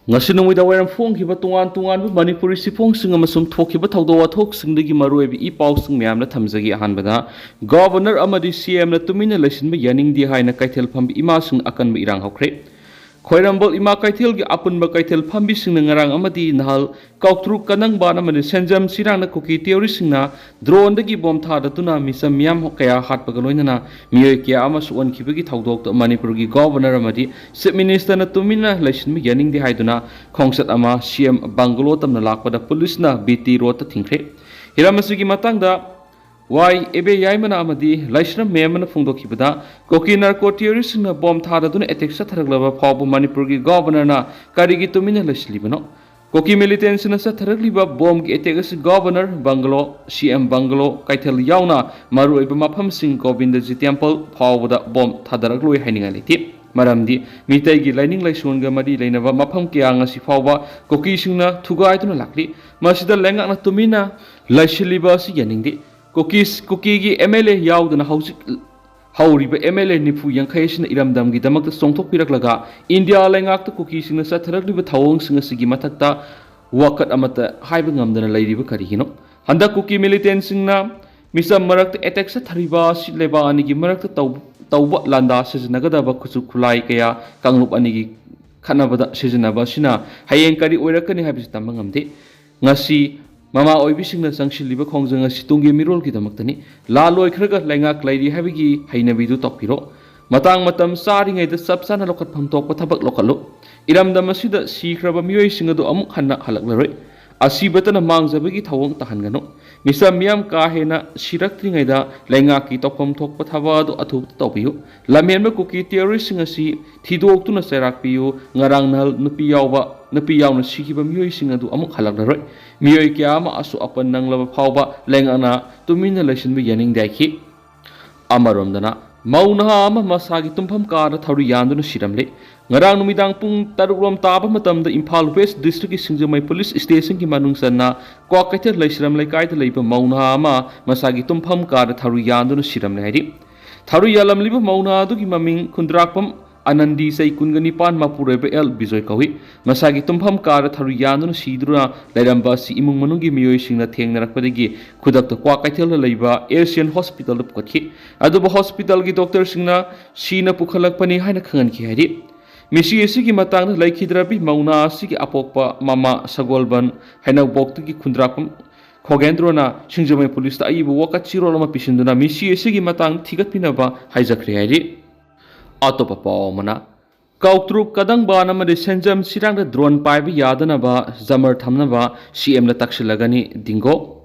ngasi nungida wairam phongkiba tungan Manipuri sifong amasum thokiba thawdo wathoksingi maruibi I pausing myamna thamjagi ahanbada governor amadi CM na tumina laisinba yaningdi haina kaithel phambi imasing akanba irang hokre Khoirambol ima kaithel gi apunba kaithel phambi singna ngarang amadi nahal kautru kanang bana mani senjam sirang na kuki theory singna drone dagi bom thada tuna misam myam kaya hatpaga loinana miyoi kya ama suwan khibagi thawdok to Manipur gi governor amadi chief minister na tumina laisinba yaningdi haiduna khongsat ama CM Bangalo tamna lakpada police na BT road ta thingkre hiramasugi matangda Why ebe yaimana amadi laisram memana phungdokibada koki narco terrorist na bomb thadaduna attack satharaglaba phabu Manipur gi governor na karigi tumina laislibano koki militants na satharagliba bomb gi attack as governor Bangalo CM Bangalo kaithel yauna maru ebe mapham sing Govindaji temple phawda bomb thadaragloi haininga leti maramdi mitai gi lining laisunga madi leinaba mapham kya ngasi phawba koki singna thugaiduna lakli masida lenga na tumina laisliba si yaningdi Cookie gi MLA yaudana hauriba MLA nifu yankhaisina iramdam gi damakta songthok piraklaga India lengakta cookie singna satharagliba thawong singa sigi mathakta wakat amata haiba ngamdana lairiba karihino handa cookie militant singna misam marakta attack sathariba sileba anigi marakta tawba landa sijinagadaba khusu khulai kaya kanglup anigi khanabada sijinaba sina hayeng kari oirakani habis tamangamde ngasi Mama oibisingna sangshiliba khongjanga situngi mirol ki damaktani la loi khraga lenga klairi habigi hainabidu tokpiro matang matam sari ngai da sabsana lokat phamtok pathabak lokalo iramdam asida sikraba miyoi singadu amuk hanna halaklaroi asibatana mangjabagi thawong tahangano misam miyam ka hena sirakri ngai da lenga ki tokpam thok pathaba do athu topiyo lamyenba kuki terrorist singasi thidoktuna serakpiyo ngarang nal nupi yawna sikiba miyoi singadu amuk halaklaroi miyoi kya ma asu apan nanglaba phawba lengana tumina laisinba yaning daiki amaromdana mauna ama masagi tumpham kara thauri yanduna siramle ngarang numidang pung tarulom taba matamda Imphal West district ki Singjamai police station ki manungsanna kwakaither laisiram laikai da leiba mauna ama masagi tumpham kara thauri yanduna siramle hairi thauri yalam liba mauna adu ki maming khundrakpam Anandi say kungani pan mapurebe el bijoy kawi masagi tumpham kara tharu yanuna sidruna lairamba si imung manungi miyoi singna thengnarakpadagi khudakta kwa kaithel leiba Asian hospital da pukatki aduba hospital gi doctor singna sina pukhalakpani haina khangan ki hari misi esi gi matang laikhidrabi mauna si gi apokpa mama sagolban haina boktu gi khundrakam khogendrona Singjamai police ta aibu wakachirolama pisinduna misi esi gi matang thigatpinaba haijakri hari Atopa Paumana Kautru Kadang Banamadi Senjam Sirang the drone Pibe Yadanaba Zamar Tamnava CM the Takshilagani Dingo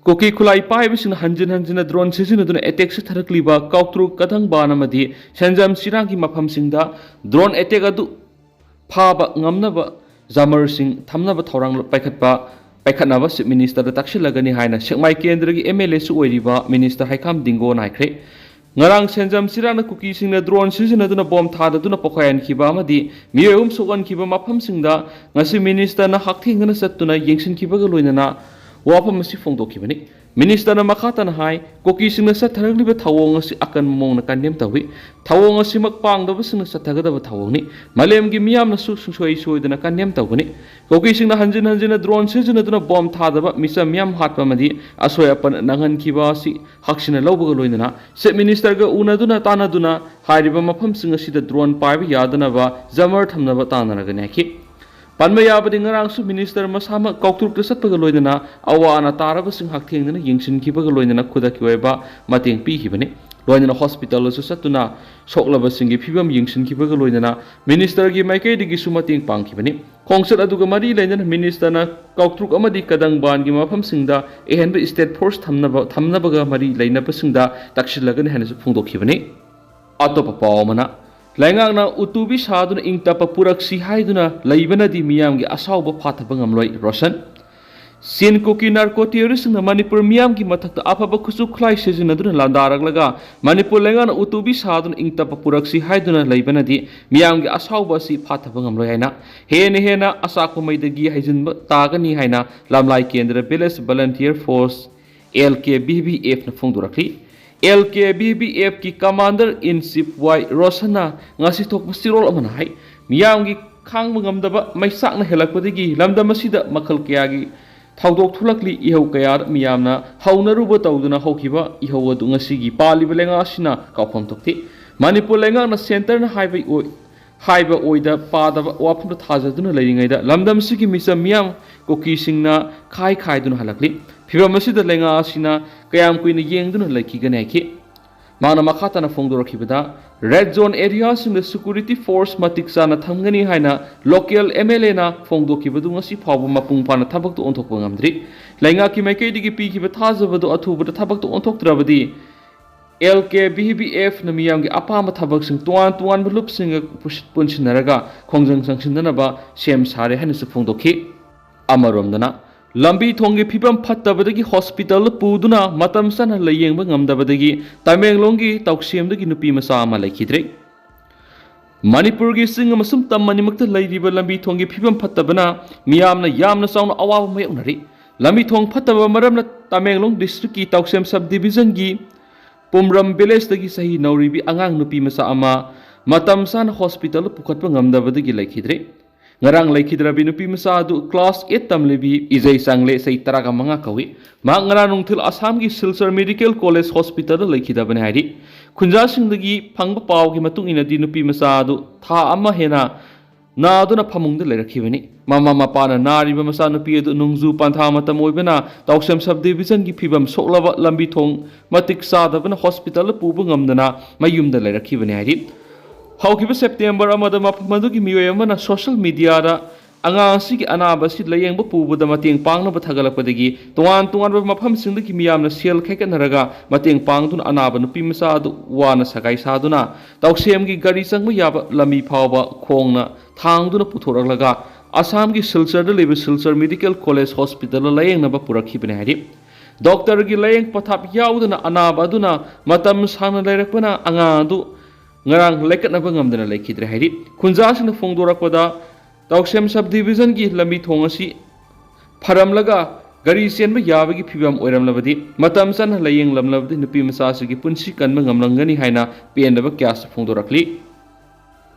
Koki Kulai Pibes in Hanjin drone season of the attacks Tarakliba Kautru Kadang Banamadi Senjam Sirangi Mapam Singda drone Etegadu Paba Ngamnava Zamar Sing Tamnava thourang Paikatnava Minister the Takshilagani Haina Shekmai Kendri MLA Sueriva Minister Haikam Dingo Naikre Ngarang senjam sirana cookie singna drone sizinaduna bomb thadaduna pokayan khiba amadi miyom sogan khiba mapham singda ngasi minister na hakthingna sattuna yengsin khiba ga loinana wapam si phongdokhibani minister na makhata na hai cookie singna satharagliba thawong asi akan mong na kandem tawi thawong asi makpangdaba singna sathagadaba thawongni malem gi miyam na su soi soidana kandem tawgani cookie singna hanjin drone sizinaduna bomb thadaba misa miyam hatpa madi asoy apan nangan khiba si haksina lawbaga loinana se minister ga unaduna tanaduna hairiba mapham singa sida drone paiba yadanaba zamar thamnaba tanaraga neki panma yabadi ngarang su minister masama kautruk ta satpaga loinana awana taraba sing hakthengna yengsin khibaga loinana khuda kiwaiba mateng pi khibani loinana hospital su satuna soklaba singi phibam yengsin khibaga loinana minister gi maikai digi su mateng pang khibani khongsat aduga mari lainana minister na kautruk amadi kadang ban gi mafam singda ehenba state force thamnaba ga mari laina pasingda takshilagani hanasu phungdokhibani atopa pawmana Laingangna utubi saduna ingtapa puraksi haiduna laibanadi miyamgi asawba phathaba ngamloi Roshan Sin Cookie narco terrorist na Manipur miyamgi mathakta afaba khusu khlai sijinaduna landaraglaga Manipur laingana utubi saduna ingtapa puraksi haiduna laibanadi miyamgi asawba si phathaba ngamloi haina hena asakpa maidagi haijinba tagani haina lamlai kendra village volunteer force LKBBF na phongdurakli LKBBF ki commander in chief Y Rosana ngasi thok sirol amana hai miyamgi khangba ngamdaba maisakna helakpadagi lamdam asida makhal kayagi thawdok thulakli ihau kayar miyamna haunaruba tawduna hokhiba ihau adu ngasigi paliba lenga asina kawpham thokti Manipur lenga na center na haiba oida padaba waphamda thajaduna leiringaida lamdam sigi misa miyam koki singna khai duna halakli phibam asida lenga asina kayam kuina yengduna laikigane ki Mana makhatana phongdorakhibada red zone area singda security force matiksana thamgani haina local MLA na phongdokibadu ngasi phawba mapung pana thabaktu onthokpa ngamdri lainga ki maikei digi pi kiba thajabadu athubada thabaktu onthoktrabadi LK BBF na miyamgi apama thabak sing tuan bulup singa punsinaraga khongjang sangsindanaba sem sare haina su phongdokhi amaromdana Lambi thonggi phibam phattabadagi hospital puduna matam sana layengba ngamdabadagi Tamenglonggi tauksiamdagi nupi masa ama laikhidre Manipurgi sing amasum tamanimakta lairiba lambi thonggi phibam phattabana miyamna yamna sauna awaba mayonari lambi thong phattaba maramna Tamenglong district ki tauksiam subdivision gi Pumram village dagi sahi nauribi angang nupi masa ama matam sana hospital pukhatpa ngamdabadagi laikhidre Ngarang laikhidrabi nupi masa adu class 8 tamlebi izai sangle sei taraga manga kawi ma ngara nungthil Assam gi Silchar Medical College Hospital laikhidabane hari khunja singdagi phangba paw gi matung inadi nupi masa adu tha ama hena na aduna phamungda leirakhibani mama mapana nariba masa nupi adu nungju pantha matam oibana tauksam subdivision gi phibam soklaba lambi thong matik sadabana hospital pubu ngamdana mayumda leirakhibani hari Haukiba September amada mapamandugi miyoy amana social media da angasigi anabasi layengba pubada mateng pangna bathagalakpadagi tuan ba mafam singdagi miyamna sel khaikanaraga mateng pangdun anaba nupi masa adu wana sagai saduna tausemgi gari changma yaba lami phawba khongna thangduna puthoraklaga Assamgi Silchar da leba Silchar Medical College Hospital layengnaba purakhibane hari Doctor gi layeng pathap yauduna anaba aduna matam sana lairakpana angadu ngarang laikatnaba ngamdana laikhidre hairi khunjasina phongdorakpada tauksem subdivision gi lambi thongasi pharamlaga gari senba yabagi phibam oiramlabadi matam san layeng lamlabadi nupi masasigi punsi kanba ngamlangani haina pendaba kyas phongdorakli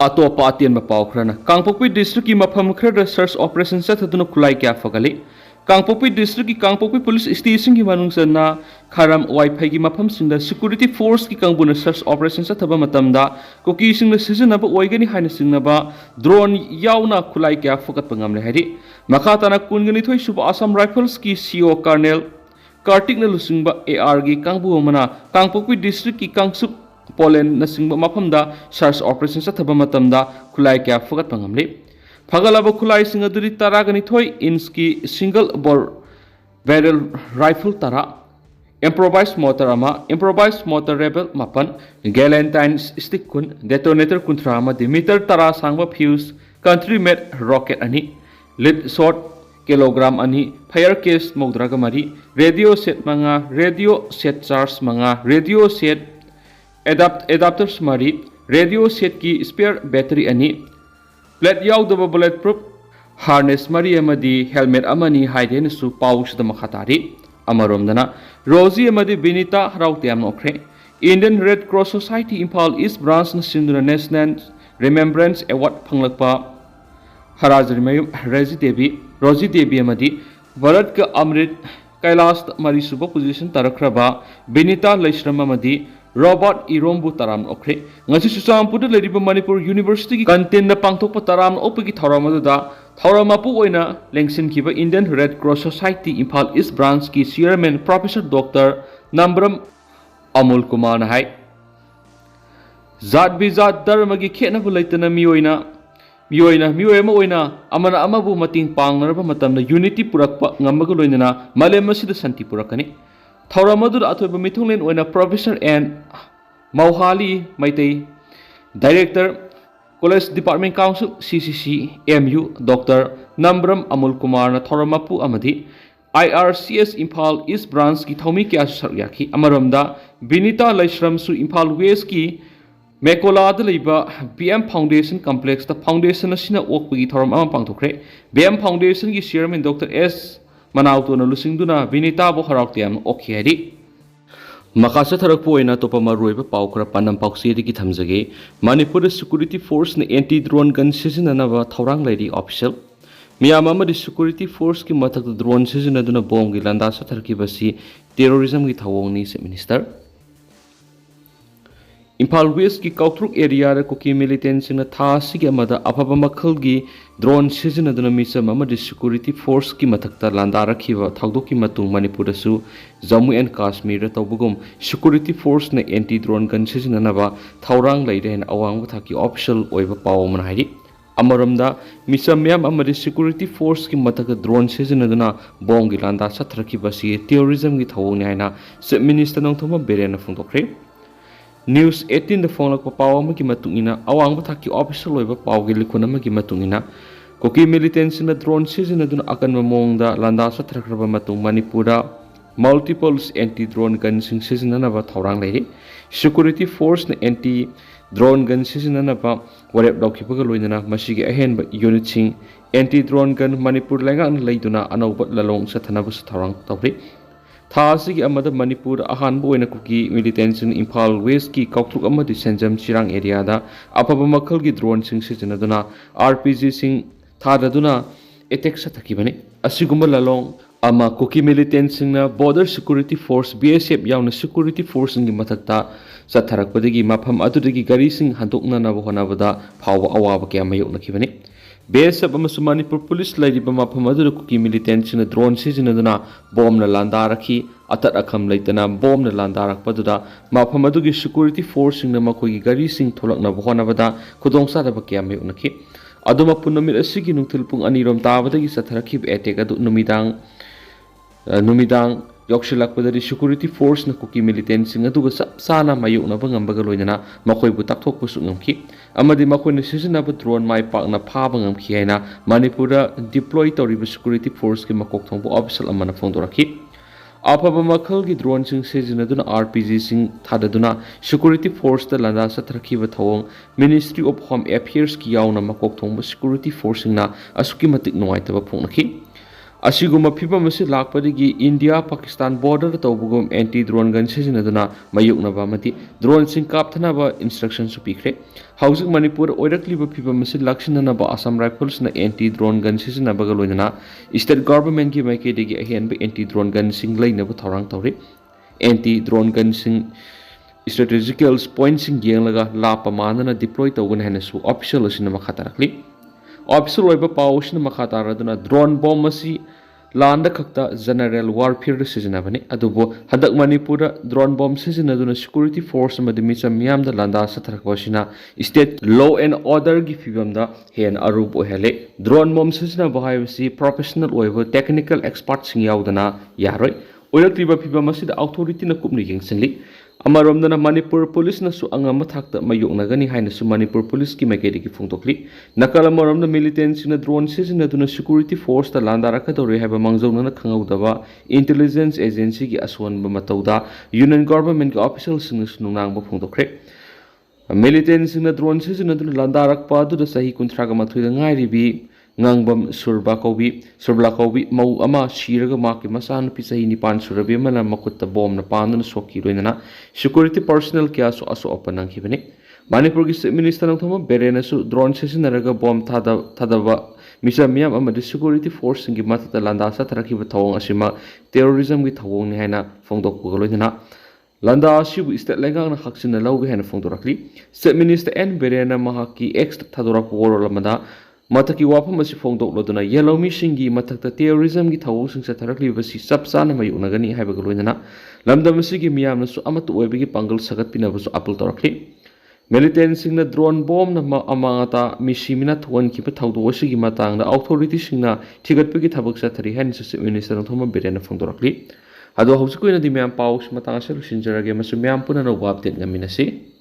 atopa atien ba pawkhrana Kangpokpi district ki mafam khra search operation sathaduna khulai kya fagali Kangpokpi district ki Kangpokpi police station ki manungsana kharam wifi gi mafam singda security force ki kangbuna search operation sathaba matamda koki singna sijinanaba oigani haina singnaba drone yauna khulai kya fokat pangamle hari makhatana kungani thoi suba Assam Rifles ki CO Colonel Kartik na lusingba AR gi kangbu mana Kangpokpi district ki Kangsup Poland na singba mafamda search operation sathaba matamda khulai kya fokat pangamle Pagalaba khulai singa duri taragani thoi inch ki single bore barrel rifle tara improvised motor ama improvised motor rebel mapan galantine stick kun detonator kunthra ama meter tara sangba fuse country made rocket ani lead shot kilogram ani fire case mogdraga mari radio set manga radio set charge manga radio set adapters mari radio set ki spare battery ani Plate yaudaba bulletproof harness mari amadi helmet amani haiden su paushda makhatari amaromdana Rosie amadi Benita harautiam okre Indian Red Cross Society Impal East Branch na sinduna National Remembrance Award phanglakpa Harajrimayum Rosie Devi amadi Bharat ka Amrit Kailas mari suba position tarakraba Benita Laishram amadi Robert Irombu taram okre ngasi susampuda leriba Manipur University ki content na pangthokpa taram opagi thouramaduda thouramapu oina lengsin kiba Indian Red Cross Society Impal East Branch ki chairman Professor Dr. Nambram Amul Kumar na hai zat bizat dharma gi khenaba laitana miyoima oina amana amabu mating pangnaraba matamna unity purakpa ngamaga loinana malem asida santi purakani Thauramadu athoiba mithunglen oina Professor and Mauhali Maitei Director College Department Council CCC MU Dr. Nambram Amul Kumar na Thoramapu amadi IRCS Impal East Branch ki thaumi kya saryaki amaromda Benita Laishram su Impal West ki Mekola da leiba BM Foundation Complex ta foundation asina okpagi thoram ama pangthokre BM Foundation ki chairman Dr. S Manauto na lusingduna Benita bo harautiam okhiari Maka satharapu oina topa maruiba pau khara panam pausiyadagi thamjage Manipur Security Force na anti drone gun sijinanaba thourang leire official miyam amadi security force ki mathak drone sijinaduna bomb gi landa satharkibasi terrorism gi thawongni se minister Imphal West ki Kautruk area ra koki militants na tha sigi amada afaba makhal gi drone sijinaduna misam amadi security force ki mathakta landa rakhiba thawdoki matung Manipur su Jammu and Kashmir toubagum security force na anti drone gun sijinanaba thourang leire hen awang thaki official oiba pawman hairi amaramda misam myam amadi security force ki mathaka drone sijinaduna bomb gi landa satrakibasi terrorism gi thawongni haina se minister nongthoma berena phungdokre News 18 the phone like papawa magi matungina awang bathaki official oiba pawgi likhuna magi matungina koki militants na drone season aduna akan mamongda landa sathrakraba matung Manipura multiple anti drone gun season na ba thourang leire security force na anti drone gun season na ba warep daukibaga loinana masigi ahen ba unit sing anti drone gun Manipur lenga leiduna anaubat lalong sathanaba thourang tawri Thasi amada Manipur ahanbo ena kuki militants in Imphal West ki Kautruk amadi Senjam Chirang area da apaba makhal gi drone sing sijinaduna RPG sing thadaduna attack sathakibani asigumba lalong ama kuki militants na border security force BSF yauna security force ngi mathakta satharakpadagi mafam adudagi gari sing handokna na honabada phawa awaba kya mayok nakibani BSF amasung Manipur police lairiba mafam adu kuki militants na drone sijinaduna bomb na landa rakhi atat akham leitana bomb na landa rakpaduda mafam adugi security force na makoi gari sing tholakna honabada khudongsa da bakya mayok nakhi aduma punamit asigi nungthil pung anirom tabadagi satharakib attack adu numidang yokshilakpadari security force na kuki militants sing aduga sana mayok na bangambaga loinana makoi bu takthokpu su ngamki amadi makoi na sijinaba drone mai pak na phaba ngamki haina Manipura deploy toriba security force ki makok thongbu official amana phongdoraki afaba makhal gi drone sing sijinaduna RPG sing thadaduna security force da landa sathrakhiba thawong Ministry of Home Affairs ki yauna makok thongbu security force na asuki matik noaitaba phongnaki Asiguma phibam asi lakpadagi India Pakistan border tawbugum anti drone gun sijinaduna mayuknaba mati drone sing kapthanaba instructions pikre housing Manipur oirakliba phibam asi lakshinanaba Assam Rifles na anti drone gun sijinaba galoinana state government ki maikidagi ahenba anti drone gun sing lainaba thourang tawri anti drone gun sing strategical points sing yenglaga lapa manana deploy tawgun hanasu official asina makhatarakli official oiba pawsina makhataraduna drone bomb asi landa khakta general warfare sijinabani adubo hadak Manipura drone bomb sijinaduna security force amadi misam miyam da landa satharakbasina state law and order gi fibamda hen arub ohele drone bomb sijinaba haibasi professional oiba technical experts sing yaudana yaroi oirakliba fibam asida authority na kupni yengsingli Amaromdana Manipur police na su angama thakta mayoknagani haina su Manipur police ki maikedi ki phungtokli nakala maromda militants na drone sijinaduna security force ta landarakha dore haba mangjauna na khangaudaba intelligence agency ki aswanba matauda union government ki officials sing sununang ba phungtokre militants na drone sijinaduna landarakpa du da sahi kunthraga mathuida ngairibi ngangbam surba kaubi mau ama shiraga maki masan pisahi nipan surabi mana makutta bom na pandana soki roinana security personnel kya so aso opanang khibani Manipur gi minister nang thoma berena su drone sijinaraga bom thadaba misa miyam amadi security force ngi matata landa sa tharakhiba thawong asima terrorism gi thawong ni haina phongdok pugaloinana Landa asibu state lengang na haksina lauge haina phongdorakli state minister N berena mahaki ex thadorak worolamada Mataki wapam asi phongdok loduna yellow mishingi matakta terrorism gi thawong sing satharakli basi sapsana mayunagani haiba galoinana lamdam asigi miyamna su amatu oibigi pangal sagat pinabasu apul torakli militant singna drone bomb na amangata mishimina thon ki pathawdo asigi matangna authority singna thigatpigi thabak sathari han su minister thoma berena phongdorakli ado hausukoina di miyam paus matanga selu sinjarage masu miyam puna no update ngaminasi